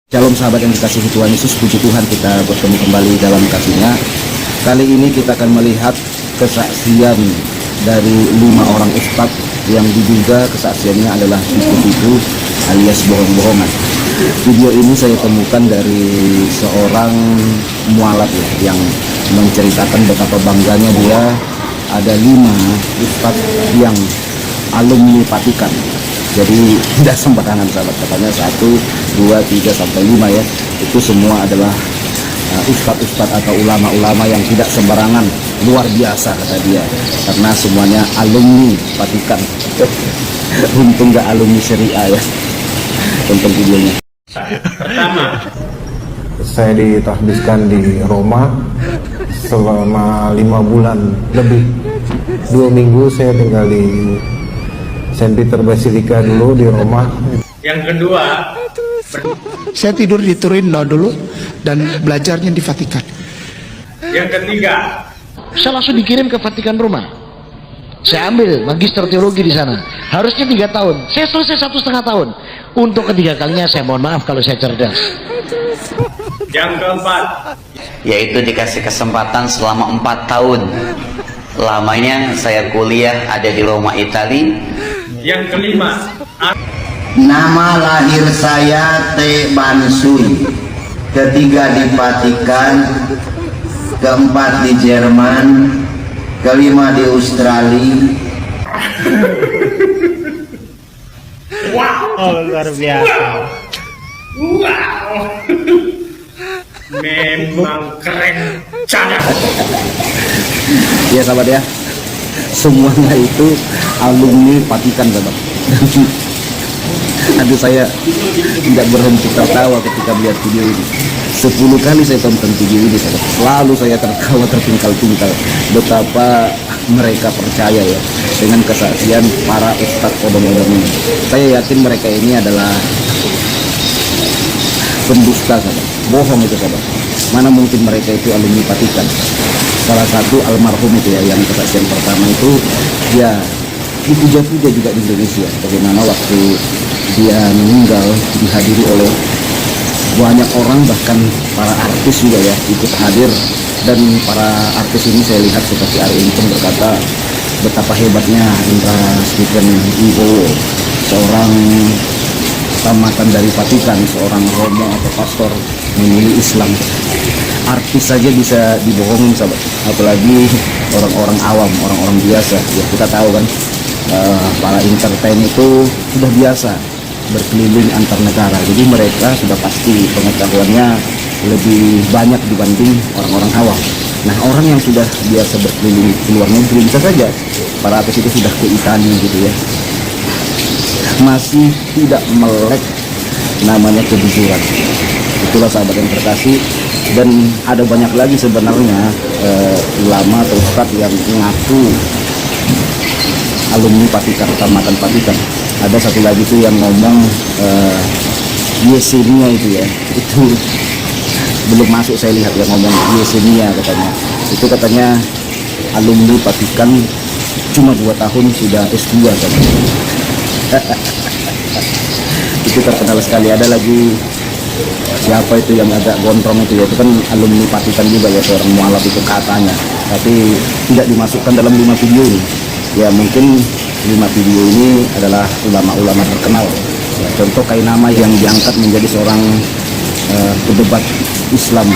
Shalom sahabat yang dikasihi Tuhan Yesus, puji Tuhan kita bertemu kembali dalam kasih-Nya. Kali ini kita akan melihat kesaksian dari 5 orang ustadz yang diduga kesaksiannya adalah tipu-tipu alias bohong-bohongan. Video ini saya temukan dari seorang mualaf yang menceritakan betapa bangganya dia ada 5 ustadz yang alumni Vatikan. Jadi tidak sembarangan sahabat, katanya 1, 2, 3 sampai 5 ya. Itu semua adalah ustadz-ustadz atau ulama-ulama yang tidak sembarangan, luar biasa kata dia, karena semuanya alumni Vatikan. Untung gak alumni Syariah ya. Tonton videonya. Pertama, saya ditahbiskan di Roma selama 5 bulan lebih. 2 minggu saya tinggal di Saint Peter Basilica dulu di Roma. yang kedua, Saya tidur di Turino dulu dan belajarnya di Vatikan. yang ketiga, Saya langsung dikirim ke Vatikan Roma. Saya ambil magister teologi di sana. Harusnya 3 tahun. Saya selesai 1,5 tahun. Untuk ketiga kalinya saya mohon maaf kalau saya cerdas. yang keempat, yaitu dikasih kesempatan selama 4 tahun lamanya saya kuliah ada di Roma, Italia. yang kelima, Nama lahir saya T. Bansui. Ketiga di Vatikan, keempat di Jerman, kelima di Australia. memang keren cadar. Ya sahabat ya, semuanya itu alumni Vatikan sahabat. Aduh, saya tidak berhenti tertawa ketika melihat video ini. 10 kali saya tonton video ini sahabat, selalu saya tertawa terpingkal-pingkal betapa mereka percaya ya dengan kesaksian para ustadz odong-odong ini. Saya yakin mereka ini adalah pendusta sahabat, bohong itu sahabat. Mana mungkin mereka itu alumni Vatikan. Salah satu almarhum itu ya, yang kesaksian pertama itu dia dipuja-puja juga di Indonesia, bagaimana waktu dia meninggal dihadiri oleh banyak orang, bahkan para artis juga ya ikut hadir. Dan para artis ini saya lihat seperti Ari Untung berkata betapa hebatnya Indra Stephen Wibowo, seorang tamatan dari Vatikan, seorang romo atau pastor memilih Islam. Artis saja bisa dibohongin sahabat, apalagi orang-orang awam, orang-orang biasa ya. Kita tahu kan para entertain itu sudah biasa berkeliling antar negara, jadi mereka sudah pasti pengetahuannya lebih banyak dibanding orang-orang awam. Nah, orang yang sudah biasa berkeliling ke luar negeri, bisa saja para artis itu sudah ke Italia gitu ya, masih tidak melek namanya kejujuran. Itulah sahabat yang terkasih. Dan ada banyak lagi sebenarnya ulama atau ustadz yang mengaku alumni Vatikan, tamatan Vatikan. Ada satu lagi tuh yang ngomong Yesenia itu ya, itu belum masuk saya lihat yang ngomong Yesenia katanya. Itu katanya alumni Vatikan, cuma 2 tahun sudah S2 kan. Itu terkenal sekali. Ada lagi siapa itu yang agak gondrong itu ya, itu kan alumni Vatikan juga ya, seorang mualaf itu katanya, tapi tidak dimasukkan dalam 5 video ini ya. Mungkin 5 video ini adalah ulama-ulama terkenal ya. Contoh Kainama yang diangkat menjadi seorang pedebat Islam,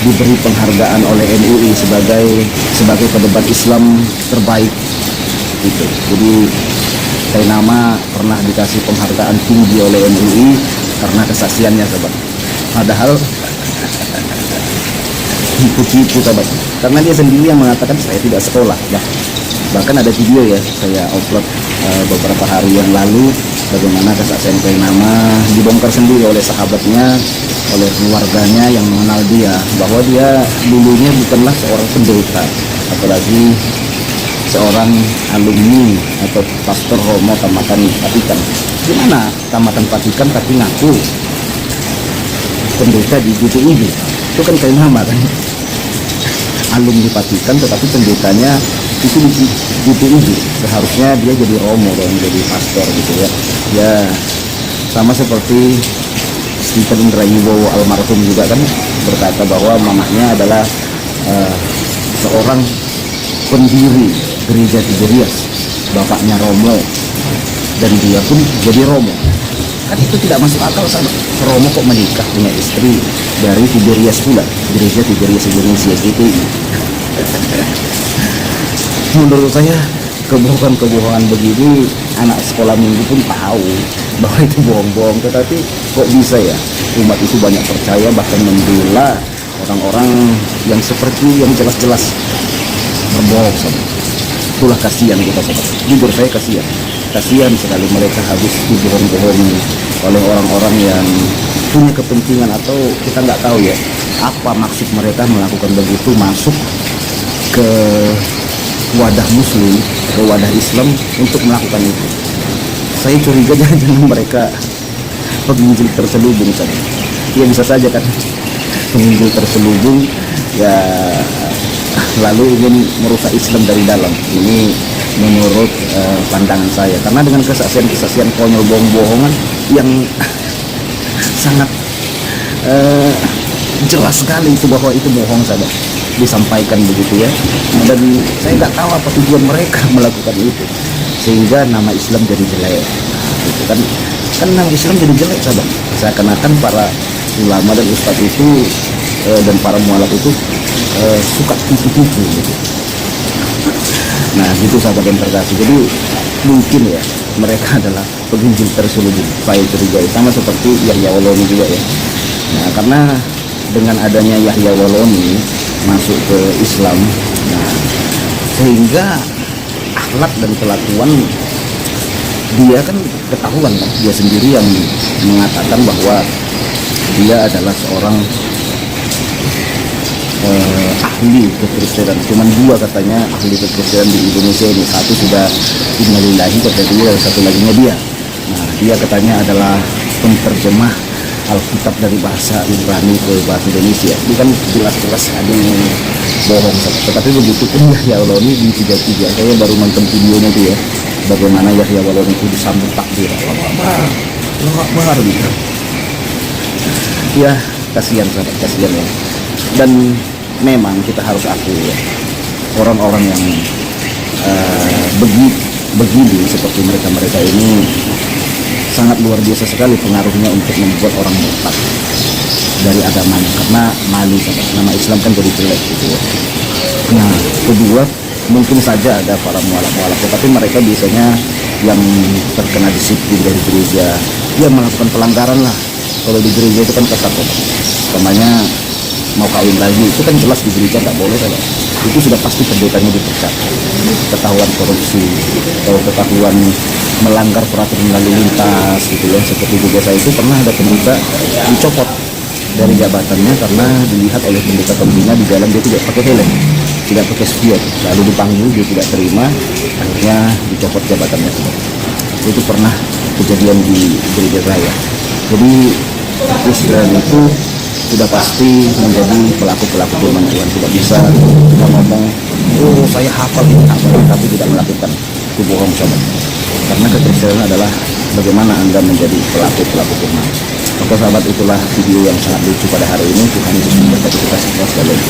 diberi penghargaan oleh MUI sebagai pedebat Islam terbaik gitu. Jadi Kainama pernah dikasih penghargaan tinggi oleh MUI karena kesaksiannya sahabat. Padahal tipu-tipu sahabat, karena dia sendiri yang mengatakan saya tidak sekolah ya. Bahkan ada video ya saya upload beberapa hari yang lalu, bagaimana kesaksian Kainama dibongkar sendiri oleh sahabatnya, oleh keluarganya yang mengenal dia, bahwa dia dulunya bukanlah seorang pendeta, apalagi seorang alumni atau pastor Romo tamatan Vatikan. Gimana tamatan Vatikan tapi ngaku pendeta di GPIB? Itu kan Kainama kan, alumni Vatikan tetapi pendetanya itu di GPIB. Seharusnya dia jadi Romo dan jadi pastor gitu ya. Ya sama seperti Stephen Indrayiwowo almarhum juga kan berkata bahwa mamanya adalah seorang pendiri gereja Tiberias, bapaknya Romo, dan dia pun jadi Romo. Kan itu tidak masuk akal sama Romo kok menikah punya istri dari Tiberias pula, gereja Tiberias Indonesia GTI. Menurut saya kebohongan-kebohongan begini anak sekolah minggu pun tahu bahwa itu bohong-bohong, tetapi kok bisa ya umat itu banyak percaya bahkan membela orang-orang yang seperti yang jelas-jelas berbohong sama. Itulah kasihan kita sobat, jujur saya kasihan sekali mereka habis dibohong-bohongi oleh orang-orang yang punya kepentingan atau kita nggak tahu ya apa maksud mereka melakukan begitu, masuk ke wadah muslim, ke wadah Islam untuk melakukan itu. Saya curiga jangan-jangan mereka penginjil terselubung saja. Ya bisa saja kan penginjil terselubung ya, lalu ingin merusak Islam dari dalam. Ini menurut pandangan saya, karena dengan kesaksian-kesaksian konyol bohong-bohongan yang sangat jelas sekali itu bahwa itu bohong saja disampaikan begitu ya, dan saya nggak tahu apa tujuan mereka melakukan itu sehingga nama Islam jadi jelek. Gitu kan nama Islam jadi jelek sahabat, seakan-akan para ulama dan ustadz itu dan para mualaf itu suka tipu-tipu gitu. Nah gitu sahabat yang terkasih, jadi mungkin ya mereka adalah penginjil terselubung, saya curigai, sama seperti Yahya Waloni juga ya. Nah karena dengan adanya Yahya Waloni masuk ke Islam, nah sehingga akhlak dan kelakuan dia kan ketahuan kan, dia sendiri yang mengatakan bahwa dia adalah seorang ahli kekristenan. Cuman dua katanya ahli kekristenan di Indonesia ini, satu sudah innalillahi kata dia, satu lagi dia. Nah dia katanya adalah penterjemah Alkitab dari bahasa Ibrani ke bahasa Indonesia. Ini kan jelas-jelas ada yang bohong. Tetapi begitu pun Yahya Waloni di 33, saya baru nonton videonya itu ya, bagaimana Yahya Waloni itu disambut takbir Allah Akbar gitu. Ya kasihan sahabat, kasihan ya. Dan memang kita harus akui ya, orang-orang yang begini seperti mereka ini sangat luar biasa sekali pengaruhnya untuk membuat orang murtad dari agamanya, karena malu sahabat, nama Islam kan jadi jelek gitu ya. Nah kedua, mungkin saja ada para mualaf-mualaf, tetapi mereka biasanya yang terkena disiplin dari gereja, dia melakukan pelanggaran lah. Kalau di gereja itu kan ketat kok, namanya mau kawin lagi itu kan jelas di gereja nggak boleh kan, itu sudah pasti pendetanya dipecat. Ketahuan korupsi atau ketahuan melanggar peraturan lalu lintas gitu ya, seperti juga saya itu pernah ada pendeta dicopot dari jabatannya karena dilihat oleh pendeta pembina di jalan dia tidak pakai helm, tidak pakai spion, lalu dipanggil dia tidak terima, akhirnya dicopot jabatannya. Itu pernah kejadian di gereja raya. Jadi Kristen itu sudah pasti menjadi pelaku-pelaku firman Tuhan. Tidak bisa kita ngomong, oh saya hafal ini tapi tidak melakukan, itu bohong sobat. Karena kekristenan adalah bagaimana Anda menjadi pelaku-pelaku firman. Oke sahabat, itulah video yang sangat lucu pada hari ini. Tuhan Yesus memberkati kita semua sekalian.